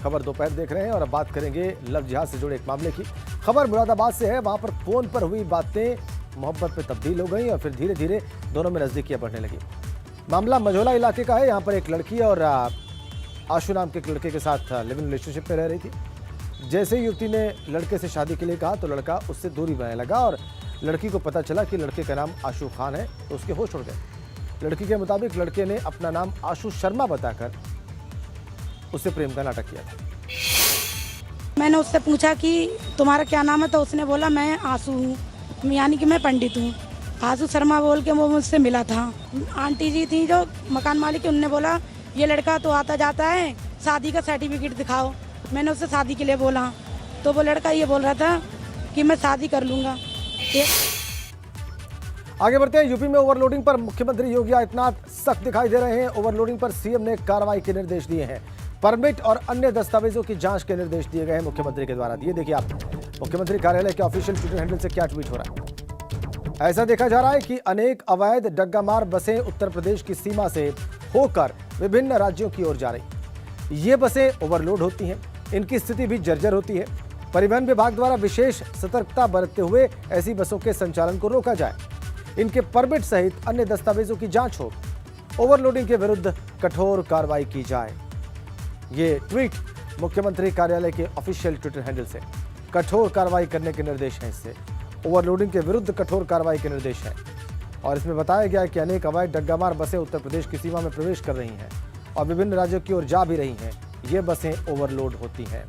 खबर दोपहर देख रहे हैं और अब बात करेंगे लव जिहाद से जुड़े एक मामले की। खबर मुरादाबाद से है। वहां पर फोन पर हुई बातें मोहब्बत में तब्दील हो गई और फिर धीरे धीरे दोनों में नजदीकियां बढ़ने लगी। मामला मझौला इलाके का है। यहाँ पर एक लड़की और आशु नाम के एक लड़के के साथ लिव इन रिलेशनशिप में रह रही थी। जैसे ही युवती ने लड़के से शादी के लिए कहा तो लड़का उससे दूरी बनाने लगा और लड़की को पता चला कि लड़के का नाम आशु खान है तो उसके होश उड़ गए। लड़की के मुताबिक लड़के ने अपना नाम आशु शर्मा बताकर उससे प्रेम का नाटक किया था। मैंने उससे पूछा कि तुम्हारा क्या नाम है तो उसने बोला मैं आशु हूँ, यानी कि मैं पंडित हूँ। आशु शर्मा बोल के वो मुझसे मिला था। आंटी जी थी जो मकान मालिक, उनने बोला ये लड़का तो आता जाता है, शादी का सर्टिफिकेट दिखाओ। मैंने उससे शादी के लिए बोला तो वो लड़का ये बोल रहा था कि मैं शादी कर लूँगा। आगे बढ़ते हैं। यूपी में ओवरलोडिंग पर मुख्यमंत्री योगी आदित्यनाथ सख्त दिखाई दे रहे हैं। ओवरलोडिंग पर सीएम ने कार्रवाई के निर्देश दिए हैं। परमिट और अन्य दस्तावेजों की जांच के निर्देश दिए गए हैं मुख्यमंत्री के द्वारा। ये देखिए आप मुख्यमंत्री कार्यालय के ऑफिशियल ट्विटर हैंडल से क्या ट्वीट हो रहा है। ऐसा देखा जा रहा है कि अनेक अवैध डग्गामार बसें उत्तर प्रदेश की सीमा से होकर विभिन्न राज्यों की ओर जा रही। ये बसें ओवरलोड होती हैं, इनकी स्थिति भी जर्जर होती है। परिवहन विभाग द्वारा विशेष सतर्कता बरतते हुए ऐसी बसों के संचालन को रोका जाए। इनके परमिट सहित अन्य दस्तावेजों की जांच हो। ओवरलोडिंग के विरुद्ध कठोर कार्रवाई की जाए। ये ट्वीट मुख्यमंत्री कार्यालय के ऑफिशियल ट्विटर हैंडल से। कठोर कार्रवाई करने के निर्देश हैं। इससे ओवरलोडिंग के विरुद्ध कठोर कार्रवाई के निर्देश हैं और इसमें बताया गया है कि अनेक अवैध डग्गामार बसें उत्तर प्रदेश की सीमा में प्रवेश कर रही हैं और विभिन्न राज्यों की ओर जा भी रही हैं। ये बसें ओवरलोड होती हैं।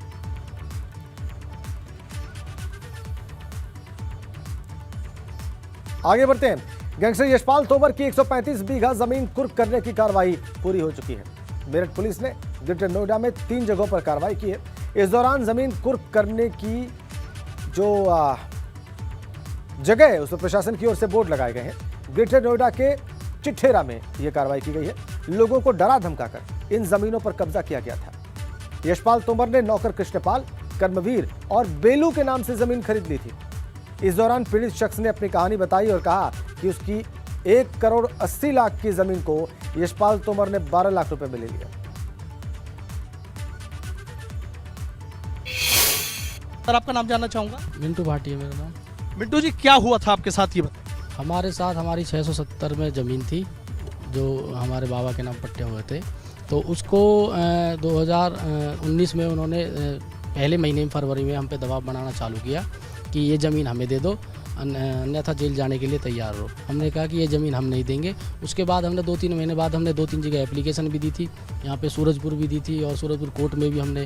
आगे बढ़ते हैं। गैंगस्टर यशपाल तोमर की 135 बीघा जमीन कुर्क करने की कार्रवाई पूरी हो चुकी है। मेरठ पुलिस ने ग्रेटर नोएडा में 3 जगहों पर कार्रवाई की है। इस दौरान जमीन कुर्क करने की जो जगह है उस पर प्रशासन की ओर से बोर्ड लगाए गए हैं। ग्रेटर नोएडा के चिट्ठेरा में यह कार्रवाई की गई है। लोगों को डरा धमकाकर इन जमीनों पर कब्जा किया गया था। यशपाल तोमर ने नौकर कृष्णपाल, कर्मवीर और बेलू के नाम से जमीन खरीद ली थी। इस दौरान पीड़ित शख्स ने अपनी कहानी बताई और कहा कि उसकी 1 करोड़ 80 लाख की जमीन को यशपाल तोमर ने 12 लाख रुपए में ले लिया। सर, आपका नाम जानना चाहूंगा। मिंटू भाटिया मेरा नाम। मिंटू जी, क्या हुआ था आपके साथ, ये बताइए। हमारे साथ हमारी 670 में ज़मीन थी जो हमारे बाबा के नाम पट्टे हुए थे। तो उसको 2019 में उन्होंने पहले महीने में फरवरी में हम पे दबाव बनाना चालू किया कि ये ज़मीन हमें दे दो, अन्यथा जेल जाने के लिए तैयार रहो। हमने कहा कि ये ज़मीन हम नहीं देंगे। उसके बाद हमने 2-3 महीने बाद हमने 2-3 जगह एप्लीकेशन भी दी थी। यहाँ पे सूरजपुर भी दी थी और सूरजपुर कोर्ट में भी हमने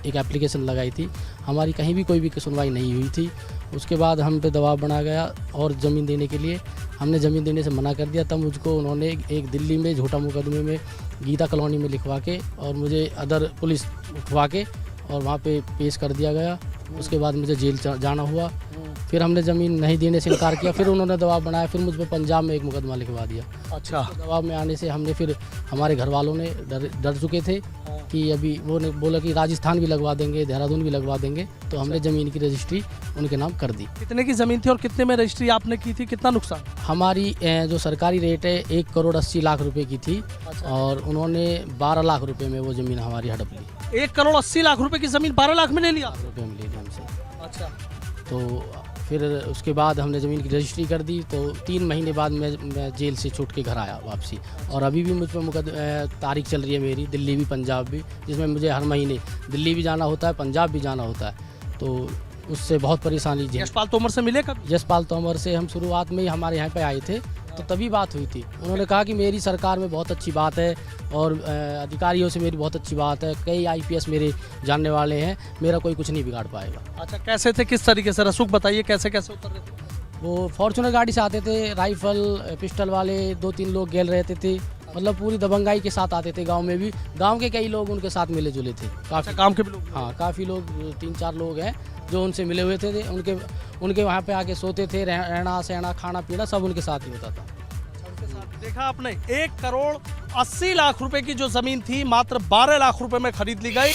एक एप्लीकेशन लगाई थी। हमारी कहीं भी कोई भी सुनवाई नहीं हुई थी। उसके बाद हम पे दबाव बना गया और ज़मीन देने के लिए हमने ज़मीन देने से मना कर दिया। तब मुझको उन्होंने एक दिल्ली में झूठा मुकदमे में गीता कॉलोनी में लिखवा के और मुझे अदर पुलिस उठवा के और वहाँ पे पेश कर दिया गया। उसके बाद मुझे जेल जाना हुआ। फिर हमने ज़मीन नहीं देने से इनकार किया। फिर उन्होंने दबाव बनाया। फिर मुझ पर पंजाब में एक मुकदमा लिखवा दिया। अच्छा। दबाव में आने से हमने फिर हमारे घर वालों ने डर चुके थे कि अभी वो ने बोला कि राजस्थान भी लगवा देंगे, देहरादून भी लगवा देंगे। तो हमने ज़मीन की रजिस्ट्री उनके नाम कर दी। कितने की ज़मीन थी और कितने में रजिस्ट्री आपने की थी, कितना नुकसान? हमारी जो सरकारी रेट है 1 करोड़ 80 लाख रुपए की थी। अच्छा। और उन्होंने 12 लाख रुपए में वो ज़मीन हमारी हड़प ली। 1 करोड़ 80 लाख रुपए की ज़मीन 12 लाख में ले लिया रुपये में ले ली हमसे। अच्छा। तो फिर उसके बाद हमने ज़मीन की रजिस्ट्री कर दी। तो 3 महीने बाद मैं जेल से छूट के घर आया वापसी। और अभी भी मुझ पर तारीख चल रही है मेरी, दिल्ली भी पंजाब भी, जिसमें मुझे हर महीने दिल्ली भी जाना होता है, पंजाब भी जाना होता है। तो उससे बहुत परेशानी झेल। यशपाल तोमर से मिले कब? यशपाल तोमर से हम शुरुआत में ही हमारे यहाँ पे आए थे तो तभी बात हुई थी। उन्होंने कहा कि मेरी सरकार में बहुत अच्छी बात है और अधिकारियों से मेरी बहुत अच्छी बात है, कई IPS मेरे जानने वाले हैं, मेरा कोई कुछ नहीं बिगाड़ पाएगा। अच्छा, कैसे थे, किस तरीके से, रसूख बताइए कैसे कैसे उतर रहे थे? वो फॉर्चूनर गाड़ी से आते थे, राइफल पिस्टल वाले 2-3 लोग गेल रहते थे। मतलब पूरी दबंगाई के साथ आते थे। गांव में भी, गांव के कई लोग उनके साथ मिले जुले थे। काफ़ी काम के भी लोग? हाँ, काफ़ी लोग, 3-4 लोग हैं जो उनसे मिले हुए थे। उनके वहाँ पे आके सोते थे, रहना सहना खाना पीना सब उनके साथ ही होता था। उनके साथ देखा आपने, 1 करोड़ 80 लाख रुपए की जो जमीन थी मात्र 12 लाख रुपए में खरीद ली गई।